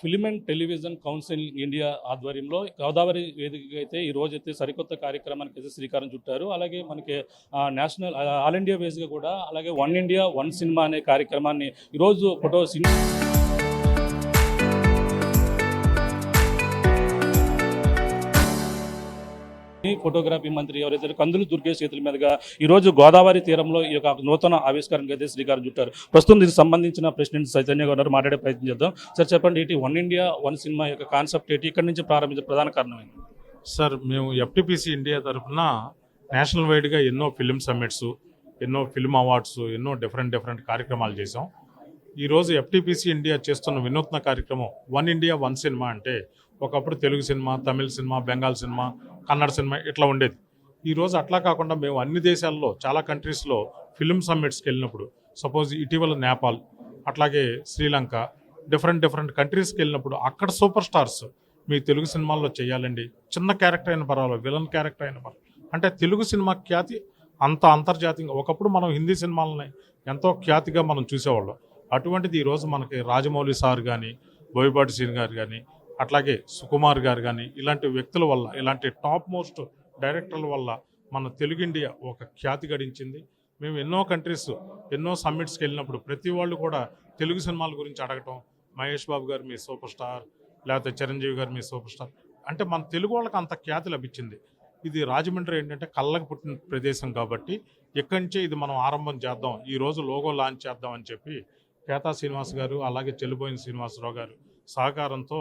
Film and television council India ఆధ్వర్యంలో గోదావరి వేదికగా అయితే ఈ రోజు అయితే సరికొత్త కార్యక్రమానికి అయితే శ్రీకారం చుట్టారు. అలాగే మనకి నేషనల్ ఆల్ ఇండియా బేస్గా కూడా అలాగే వన్ ఇండియా వన్ సినిమా అనే కార్యక్రమాన్ని ఈరోజు ఫోటోగ్రఫీ మంత్రి ఎవరైతే కందులు దుర్గేష్ చేతుల మీదుగా ఈరోజు గోదావరి తీరంలో ఈ యొక్క నూతన ఆవిష్కరణకు అయితే శ్రీకారం చుట్టారు. ప్రస్తుతం దీనికి సంబంధించిన ప్రెసిడెంట్ చైతన్య గారు మాట్లాడే ప్రయత్నం చేద్దాం. సార్ చెప్పండి, ఏంటి వన్ ఇండియా వన్ సినిమా యొక్క కాన్సెప్ట్ ఏంటి, ఇక్కడి నుంచి ప్రారంభించే ప్రధాన కారణం ఏంటి? సార్, మేము ఎఫ్టీపీసీ ఇండియా తరఫున నేషనల్ వైడ్గా ఎన్నో ఫిలిం సమ్మిట్స్, ఎన్నో ఫిల్మ్ అవార్డ్స్, ఎన్నో డిఫరెంట్ కార్యక్రమాలు చేసాం. ఈరోజు ఎఫ్టీపీసీ ఇండియా చేస్తున్న వినూత్న కార్యక్రమం వన్ ఇండియా వన్ సినిమా. అంటే ఒకప్పుడు Telugu cinema, Tamil cinema, Bengal cinema, Kannada cinema ఇట్లా ఉండేది. ఈరోజు అట్లా కాకుండా మేము అన్ని దేశాల్లో చాలా కంట్రీస్లో ఫిలిం సమ్మిట్స్కి వెళ్ళినప్పుడు, సపోజ్ ఇటీవల నేపాల్, అట్లాగే శ్రీలంక, డిఫరెంట్ కంట్రీస్కి వెళ్ళినప్పుడు అక్కడ సూపర్ స్టార్స్ మీ తెలుగు సినిమాల్లో చేయాలండి, చిన్న క్యారెక్టర్ అయిన పర్వాలేదు, విలన్ క్యారెక్టర్ అయిన పర్వాలేదు, అంటే తెలుగు సినిమా ఖ్యాతి అంత అంతర్జాతీయంగా. ఒకప్పుడు మనం హిందీ సినిమాలని ఎంతో ఖ్యాతిగా మనం చూసేవాళ్ళం. అటువంటిది ఈరోజు మనకి రాజమౌళి సార్ కానీ, బోయపాటి శ్రీని గారు కానీ, అట్లాగే సుకుమార్ గారు కానీ, ఇలాంటి వ్యక్తుల వల్ల, ఇలాంటి టాప్ మోస్ట్ డైరెక్టర్ల వల్ల మన తెలుగు ఇండియా ఒక ఖ్యాతి గడించింది. మేము ఎన్నో కంట్రీస్, ఎన్నో సమ్మిట్స్కి వెళ్ళినప్పుడు ప్రతి వాళ్ళు కూడా తెలుగు సినిమాల గురించి అడగటం, మహేష్ బాబు గారు మీ సూపర్ స్టార్, లేకపోతే చిరంజీవి గారు మీ సూపర్ స్టార్, అంటే మన తెలుగు వాళ్ళకి అంత ఖ్యాతి లభించింది. ఇది రాజమండ్రి ఏంటంటే కళ్ళకు పుట్టిన ప్రదేశం కాబట్టి ఇక్కడి నుంచే ఇది మనం ఆరంభం చేద్దాం, ఈరోజు లోగో లాంచ్ చేద్దాం అని చెప్పి కేతా శ్రీనివాస్ గారు, అలాగే చెల్లిపోయిన శ్రీనివాసరావు గారు సహకారంతో,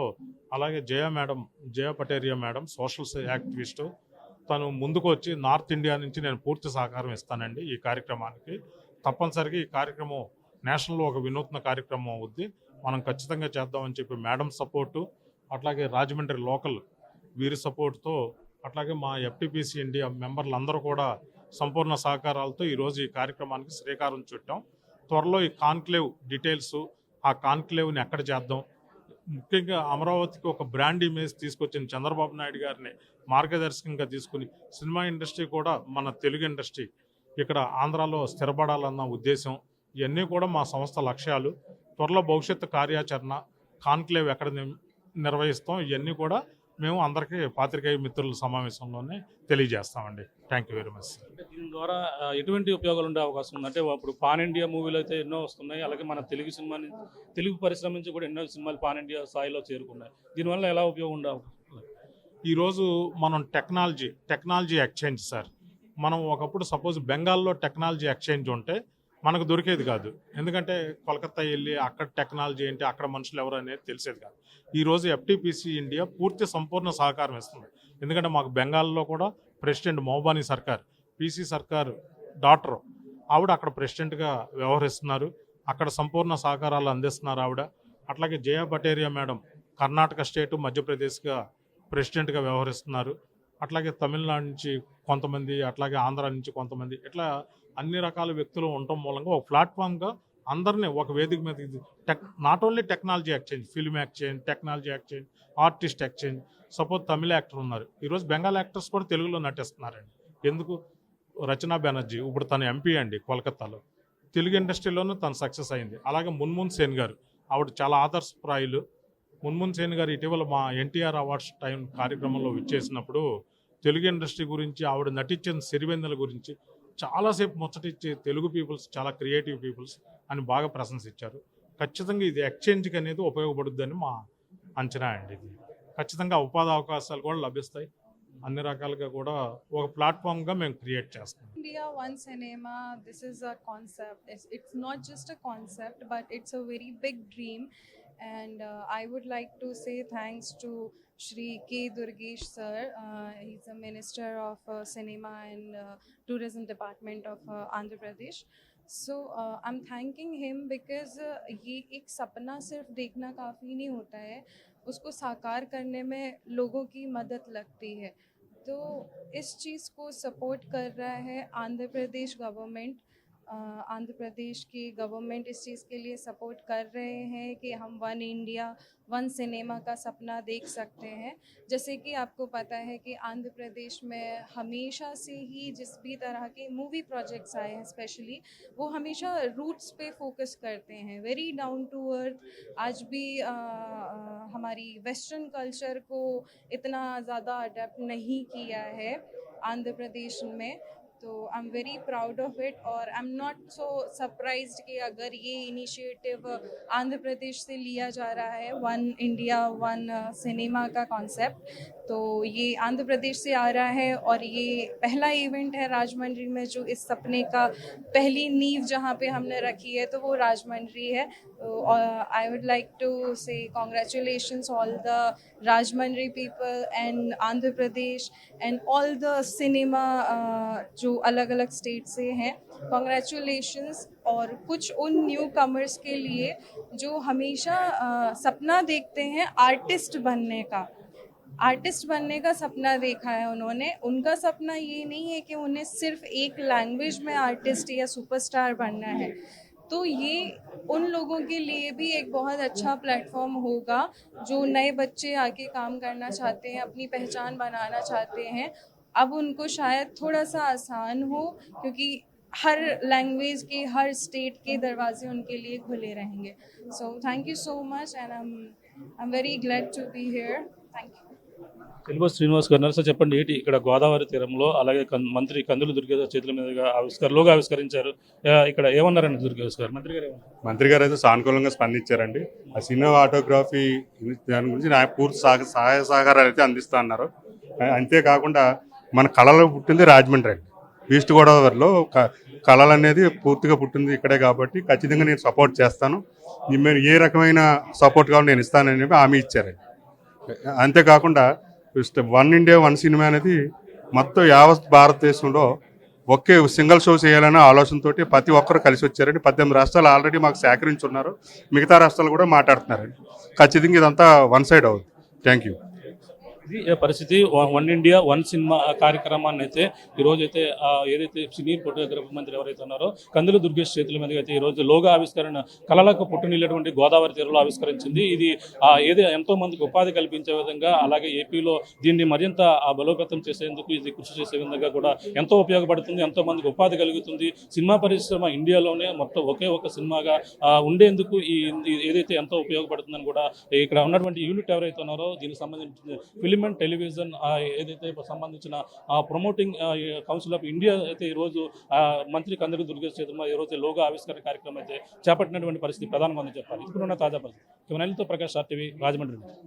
అలాగే జయ పటేరియా మేడం సోషల్ యాక్టివిస్టు, తను ముందుకు వచ్చి నార్త్ ఇండియా నుంచి నేను పూర్తి సహకారం ఇస్తానండి ఈ కార్యక్రమానికి. తప్పనిసరిగా ఈ కార్యక్రమం నేషనల్లో ఒక వినూత్న కార్యక్రమం అవుద్ది, మనం ఖచ్చితంగా చేద్దామని చెప్పి మేడం సపోర్టు, అట్లాగే రాజమండ్రి లోకల్ వీరి సపోర్ట్తో, అట్లాగే మా ఎఫ్టీపీసీ ఇండియా మెంబర్లందరూ కూడా సంపూర్ణ సహకారాలతో ఈరోజు ఈ కార్యక్రమానికి శ్రీకారం చుట్టాం. త్వరలో ఈ కాన్క్లేవ్ డీటెయిల్స్, ఆ కాన్క్లేవ్ని ఎక్కడ చేద్దాం, ముఖ్యంగా అమరావతికి ఒక బ్రాండ్ ఇమేజ్ తీసుకొచ్చిన చంద్రబాబు నాయుడు గారిని మార్గదర్శకంగా తీసుకుని సినిమా ఇండస్ట్రీ కూడా మన తెలుగు ఇండస్ట్రీ ఇక్కడ ఆంధ్రాలో స్థిరపడాలన్న ఉద్దేశం. ఇవన్నీ కూడా మా సంస్థ లక్ష్యాలు. త్వరలో భవిష్యత్తు కార్యాచరణ, కాన్క్లేవ్ ఎక్కడ నిర్వహిస్తాం, ఇవన్నీ కూడా మేము అందరికీ పాత్రికేయ మిత్రుల సమావేశంలోనే తెలియజేస్తామండి. Thank you very much. దీని ద్వారా ఎటువంటి ఉపయోగాలు ఉండే అవకాశం ఉంది? అంటే ఇప్పుడు పాన్ ఇండియా మూవీలు అయితే ఎన్నో వస్తున్నాయి, అలాగే మన తెలుగు పరిశ్రమ నుంచి కూడా ఎన్నో సినిమాలు పాన్ ఇండియా స్థాయిలో చేరుకున్నాయి. దీనివల్ల ఎలా ఉపయోగం ఉండే అవకాశం? ఈరోజు మనం టెక్నాలజీ ఎక్స్చేంజ్ సార్. మనం ఒకప్పుడు సపోజ్ బెంగాల్లో టెక్నాలజీ ఎక్స్చేంజ్ ఉంటే మనకు దొరికేది కాదు, ఎందుకంటే కోల్కతా వెళ్ళి అక్కడ టెక్నాలజీ ఏంటి, అక్కడ మనుషులు ఎవరు అనేది తెలిసేది కాదు. ఈరోజు ఎఫ్టీపీసీ ఇండియా పూర్తి సంపూర్ణ సహకారం ఇస్తుంది. ఎందుకంటే మాకు బెంగాల్లో కూడా ప్రెసిడెంట్ మౌబానీ సర్కార్, పీసీ సర్కార్ డాక్టర్, ఆవిడ అక్కడ ప్రెసిడెంట్గా వ్యవహరిస్తున్నారు, అక్కడ సంపూర్ణ సహకారాలు అందిస్తున్నారు ఆవిడ. అట్లాగే జయ పటేరియా మేడం కర్ణాటక స్టేటు, మధ్యప్రదేశ్గా ప్రెసిడెంట్గా వ్యవహరిస్తున్నారు. అట్లాగే తమిళనాడు నుంచి కొంతమంది, అట్లాగే ఆంధ్ర నుంచి కొంతమంది, ఇట్లా అన్ని రకాల వ్యక్తులు ఉండటం మూలంగా ఒక ప్లాట్ఫామ్గా అందరినీ ఒక వేదిక మీద not only technology exchange, film exchange, technology exchange, artist exchange. Suppose Tamil actor ఉన్నారు, ఈరోజు బెంగాల్ యాక్టర్స్ కూడా తెలుగులో నటిస్తున్నారండి. ఎందుకు? రచనా బెనర్జీ ఇప్పుడు తను ఎంపీ అండి కోల్కతాలో, తెలుగు ఇండస్ట్రీలోనూ తను సక్సెస్ అయింది. అలాగే మున్మున్ సేన్ గారు, ఆవిడ చాలా ఆదర్శప్రాయులు. మున్మున్ సేన్ గారు ఇటీవల మా ఎన్టీఆర్ అవార్డ్స్ టైం కార్యక్రమంలో విచ్చేసినప్పుడు తెలుగు ఇండస్ట్రీ గురించి, ఆవిడ నటించిన సిరివెన్నెల గురించి చాలాసేపు ముచ్చటిచ్చి తెలుగు పీపుల్స్ చాలా క్రియేటివ్ పీపుల్స్ అని బాగా ప్రశంసించారు. ఖచ్చితంగా ఇది ఎక్స్చేంజ్కి అనేది ఉపయోగపడుద్దని మా అంచనా అండి. ఇది ఖచ్చితంగా ఉపాధి అవకాశాలు కూడా లభిస్తాయి, అన్ని రకాలుగా కూడా ఒక ప్లాట్ఫామ్గా మేము క్రియేట్ చేస్తాం. India One Cinema, this is a concept. It's not just a concept, but it's a very big dream. And I would like to say thanks to Shri K. Durgesh sir. He's a Minister of Cinema and Tourism Department of Andhra Pradesh. So I'm thanking him because ये एक सपना सिर्फ देखना काफ़ी नहीं होता है, उसको साकार करने में लोगों की मदद लगती है. तो इस चीज़ को सपोर्ट कर रहा है आंध्र प्रदेश गवर्नमेंट. आंध्र प्रदेश की गवर्नमेंट इस चीज़ के लिए सपोर्ट कर रहे हैं कि हम वन इंडिया वन सिनेमा का सपना देख सकते हैं. जैसे कि आपको पता है कि आंध्र प्रदेश में हमेशा से ही जिस भी तरह के मूवी प्रोजेक्ट्स आए हैं स्पेशली, वो हमेशा रूट्स पे फोकस करते हैं, वेरी डाउन टू अर्थ. आज भी हमारी वेस्टर्न कल्चर को इतना ज़्यादा अडेप्ट नहीं किया है आंध्र प्रदेश में। तो I am very proud of it और I am not so surprised कि अगर ये इनिशिएटिव आंध्र प्रदेश से लिया जा रहा है, वन इंडिया वन सिनेमा का कॉन्सेप्ट, तो ये आंध्र प्रदेश से आ रहा है और ये पहला इवेंट है राजमंड्री में जो इस सपने का पहली नींव जहाँ पे हमने रखी है तो वो राजमंड्री है। आई वुड लाइक टू से congratulations all the Rajahmundry people and Andhra Pradesh and all the cinema जो अलग अलग स्टेट से हैं, कॉन्ग्रेचुलेशंस। और कुछ उन न्यू कमर्स के लिए जो हमेशा सपना देखते हैं आर्टिस्ट बनने का सपना देखा है उन्होंने। उनका सपना ये नहीं है कि उन्हें सिर्फ एक लैंग्वेज में आर्टिस्ट या सुपरस्टार बनना है। तो ये उन लोगों के लिए भी एक बहुत अच्छा प्लेटफॉर्म होगा जो नए बच्चे आके काम करना चाहते हैं, अपनी पहचान बनाना चाहते हैं। अब उनको शायद थोड़ा सा आसान हो क्योंकि हर लैंग्वेज के हर स्टेट के दरवाजे उनके लिए खुले रहेंगे। So thank you so much and I am very glad to be here. Thank you. Telugu Srinivas గారు సార్ చెప్పండి, ఏంటి ఇక్కడ గోదావరి తీరంలో అలాగే మంత్రి కందులు దుర్గేష్ చేతుల మీదుగా లోగో ఆవిష్కరించారు. ఇక్కడ ఏమన్నారండి దుర్గేష్ గారు? మంత్రి గారు ఏమన్నారు? మంత్రి గారు అయితే సానుకూలంగా స్పందించారండి. ఆ సినిమా ఆటోగ్రఫీ దాని గురించి నా పూర్తి సహాయ సహకారాలు అయితే అందిస్తా అన్నారు. అంతేకాకుండా మన కళలో పుట్టింది రాజమండ్రి అండి. ఈస్ట్ గోదావరిలో కళలు అనేది పూర్తిగా పుట్టింది ఇక్కడే కాబట్టి ఖచ్చితంగా నేను సపోర్ట్ చేస్తాను. మీరు ఏ రకమైన సపోర్ట్ కావాలో నేను ఇస్తానని చెప్పి హామీ ఇచ్చారండి. అంతేకాకుండా వన్ ఇండియా వన్ సినిమా అనేది మొత్తం యావత్ భారతదేశంలో ఒకే సింగిల్ షో చేయాలనే ఆలోచనతో ప్రతి ఒక్కరు కలిసి వచ్చారండి. 18 రాష్ట్రాలు ఆల్రెడీ మాకు సేకరించున్నారు. మిగతా రాష్ట్రాలు కూడా మాట్లాడుతున్నారండి. ఖచ్చితంగా ఇదంతా వన్ సైడ్ అవుతుంది. Thank you. ఇది పరిస్థితి. వన్ ఇండియా వన్ సినిమా కార్యక్రమాన్ని అయితే ఈరోజు అయితే ఏదైతే సినీ ఫోటోగ్రఫీ మంత్రి ఎవరైతే ఉన్నారో కందులు దుర్గేష్ చేతుల మీదుగా అయితే ఈరోజు లోగో ఆవిష్కరణ కళలకు పుట్టునిల్లేటువంటి గోదావరి తీరంలో ఆవిష్కరించింది. ఇది ఎంతో మందికి ఉపాధి కల్పించే విధంగా అలాగే ఏపీలో దీన్ని మరింత బలోపేతం చేసేందుకు ఇది కృషి చేసే విధంగా కూడా ఎంతో ఉపయోగపడుతుంది. ఎంతో మందికి ఉపాధి కలుగుతుంది. సినిమా పరిశ్రమ ఇండియాలోనే మొత్తం ఒకే ఒక సినిమాగా ఉండేందుకు ఏదైతే ఎంతో ఉపయోగపడుతుందని కూడా ఇక్కడ ఉన్నటువంటి యూనిట్ ఎవరైతే ఉన్నారో దీనికి సంబంధించిన ఫిలిం అండ్ టెలివిజన్ ఏదైతే సంబంధించిన ప్రమోటింగ్ కౌన్సిల్ ఆఫ్ ఇండియా అయితే ఈరోజు మంత్రి కందులు దుర్గేష్ చేతుల ఈరోజు లోగో ఆవిష్కరణ కార్యక్రమం అయితే చేపట్టినటువంటి పరిస్థితి ప్రధానంగా ఉందని చెప్పాలి. ఇప్పుడున్న తాజా పరిస్థితి. ప్రకాష్ RTV రాజమండ్రి.